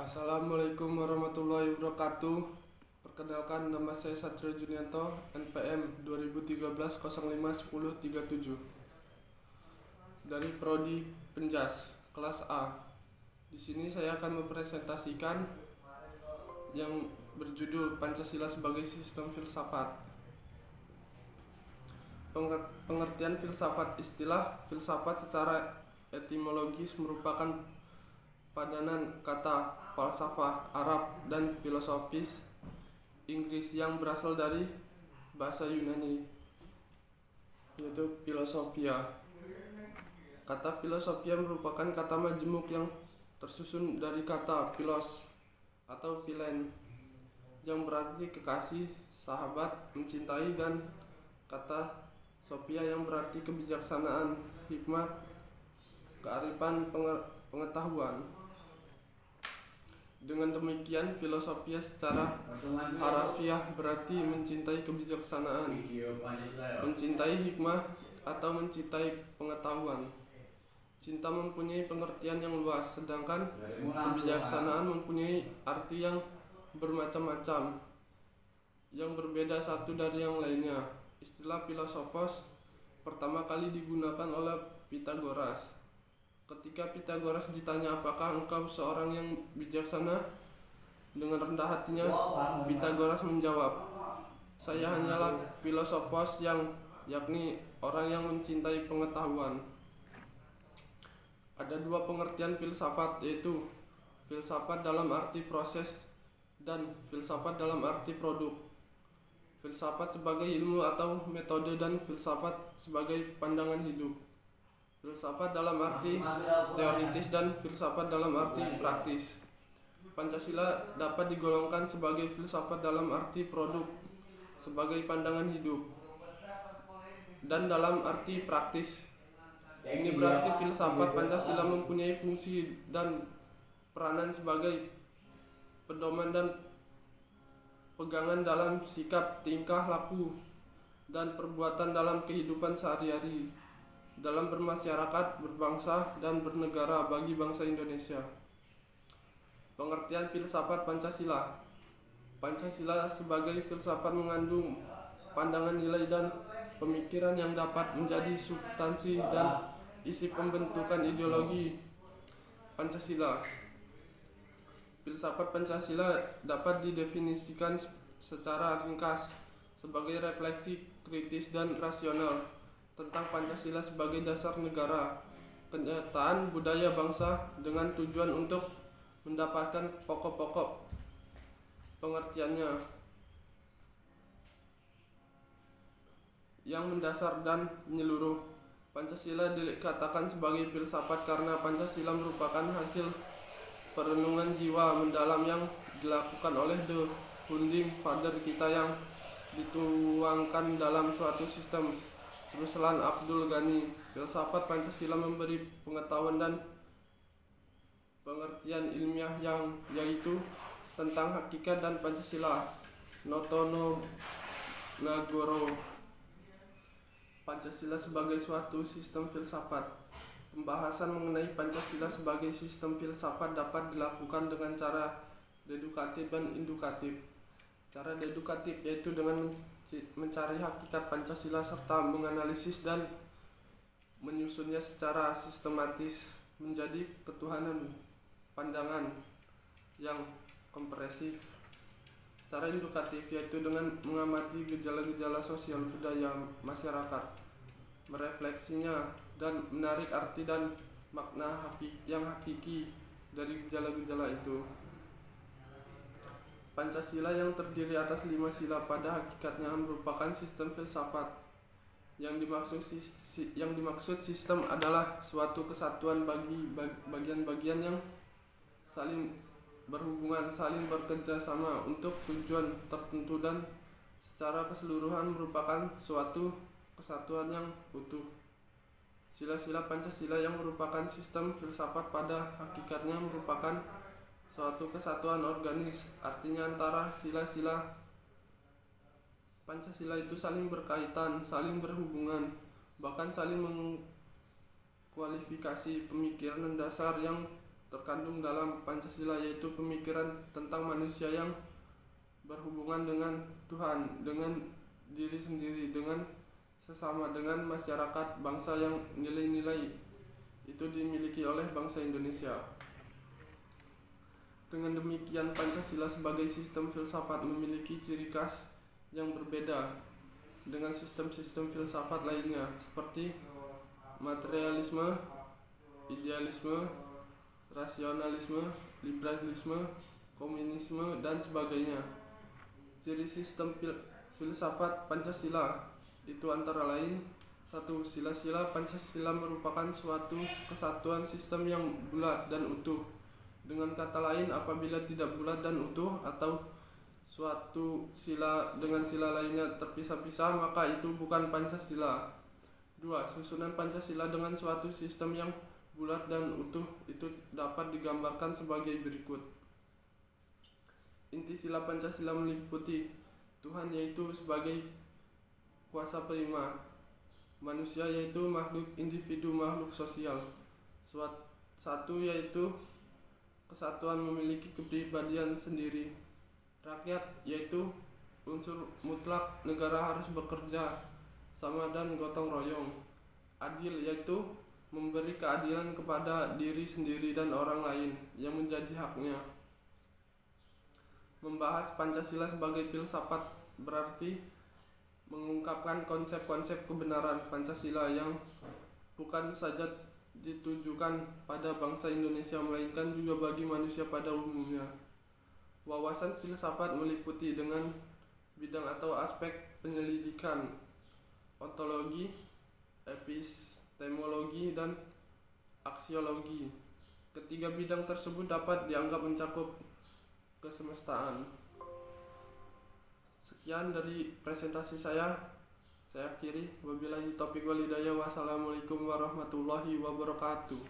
Assalamualaikum warahmatullahi wabarakatuh. Perkenalkan, nama saya Satrio Junianto, NPM 2013-05-10-37 dari Prodi Penjas, kelas A. Di sini saya akan mempresentasikan yang berjudul Pancasila sebagai Sistem Filsafat. Pengertian filsafat. Istilah filsafat secara etimologis merupakan padanan kata falsafah Arab dan filosofis Inggris yang berasal dari bahasa Yunani, yaitu filosofia. Kata filosofia merupakan kata majemuk yang tersusun dari kata philos atau philen yang berarti kekasih, sahabat, mencintai, dan kata sophia yang berarti kebijaksanaan, hikmat, kearifan, pengetahuan. Dengan demikian, filosofia secara harafiah berarti mencintai kebijaksanaan, mencintai hikmah, atau mencintai pengetahuan. Cinta mempunyai pengertian yang luas, sedangkan kebijaksanaan mempunyai arti yang bermacam-macam, yang berbeda satu dari yang lainnya. Istilah filosofos pertama kali digunakan oleh Pythagoras. Ketika Pythagoras ditanya, apakah engkau seorang yang bijaksana? Dengan rendah hatinya, Pythagoras menjawab, saya hanyalah filosofos, yakni orang yang mencintai pengetahuan. Ada dua pengertian filsafat, yaitu filsafat dalam arti proses dan filsafat dalam arti produk. Filsafat sebagai ilmu atau metode dan filsafat sebagai pandangan hidup. Filsafat dalam arti teoritis dan filsafat dalam arti praktis. Pancasila dapat digolongkan sebagai filsafat dalam arti produk, sebagai pandangan hidup, dan dalam arti praktis. Ini berarti filsafat Pancasila mempunyai fungsi dan peranan sebagai pedoman dan pegangan dalam sikap, tingkah laku, dan perbuatan dalam kehidupan sehari-hari, dalam bermasyarakat, berbangsa, dan bernegara bagi bangsa Indonesia. Pengertian filsafat Pancasila. Pancasila sebagai filsafat mengandung pandangan, nilai, dan pemikiran yang dapat menjadi substansi dan isi pembentukan ideologi Pancasila. Filsafat Pancasila dapat didefinisikan secara ringkas sebagai refleksi kritis dan rasional tentang Pancasila sebagai dasar negara, kenyataan budaya bangsa, dengan tujuan untuk mendapatkan pokok-pokok pengertiannya yang mendasar dan menyeluruh. Pancasila dikatakan sebagai filsafat karena Pancasila merupakan hasil perenungan jiwa mendalam yang dilakukan oleh The Founding Father kita, yang dituangkan dalam suatu sistem. Ruslan Abdul Ghani. Filsafat Pancasila memberi pengetahuan dan pengertian ilmiah yaitu tentang hakikat dan Pancasila. Notono Nagoro. Pancasila sebagai suatu sistem filsafat. Pembahasan mengenai Pancasila sebagai sistem filsafat dapat dilakukan dengan cara dedukatif dan indukatif. Cara dedukatif yaitu dengan mencari hakikat Pancasila serta menganalisis dan menyusunnya secara sistematis menjadi ketuhanan pandangan yang komprehensif. Cara indukatif yaitu dengan mengamati gejala-gejala sosial budaya masyarakat, merefleksinya, dan menarik arti dan makna yang hakiki dari gejala-gejala itu. Pancasila yang terdiri atas 5 sila pada hakikatnya merupakan sistem filsafat. Yang dimaksud sistem adalah suatu kesatuan bagi bagian-bagian yang saling berhubungan, saling bekerja sama untuk tujuan tertentu, dan secara keseluruhan merupakan suatu kesatuan yang utuh. Sila-sila Pancasila yang merupakan sistem filsafat pada hakikatnya merupakan suatu kesatuan organis, artinya antara sila-sila Pancasila itu saling berkaitan, saling berhubungan, bahkan saling mengkualifikasi pemikiran dasar yang terkandung dalam Pancasila, yaitu pemikiran tentang manusia yang berhubungan dengan Tuhan, dengan diri sendiri, dengan sesama, dengan masyarakat bangsa, yang nilai-nilai itu dimiliki oleh bangsa Indonesia. Dengan demikian, Pancasila sebagai sistem filsafat memiliki ciri khas yang berbeda dengan sistem-sistem filsafat lainnya seperti materialisme, idealisme, rasionalisme, liberalisme, komunisme, dan sebagainya. Ciri sistem filsafat Pancasila itu antara lain: 1. Sila-sila Pancasila merupakan suatu kesatuan sistem yang bulat dan utuh. Dengan kata lain, apabila tidak bulat dan utuh atau suatu sila dengan sila lainnya terpisah-pisah, maka itu bukan Pancasila. 2. Susunan Pancasila dengan suatu sistem yang bulat dan utuh itu dapat digambarkan sebagai berikut. Inti sila Pancasila meliputi Tuhan, yaitu sebagai kuasa prima, manusia yaitu makhluk individu, makhluk sosial. 1. Yaitu kesatuan memiliki kepribadian sendiri. Rakyat yaitu unsur mutlak, negara harus bekerja sama dan gotong royong. Adil yaitu memberi keadilan kepada diri sendiri dan orang lain yang menjadi haknya. Membahas Pancasila sebagai filsafat berarti mengungkapkan konsep-konsep kebenaran Pancasila yang bukan saja ditujukan pada bangsa Indonesia, melainkan juga bagi manusia pada umumnya. Wawasan filsafat meliputi dengan bidang atau aspek penyelidikan, ontologi, epistemologi, dan aksiologi. Ketiga bidang tersebut dapat dianggap mencakup kesemestaan. Sekian dari presentasi saya akhiri. Wabillahi taufiq wal hidayah. Wassalamualaikum warahmatullahi wabarakatuh.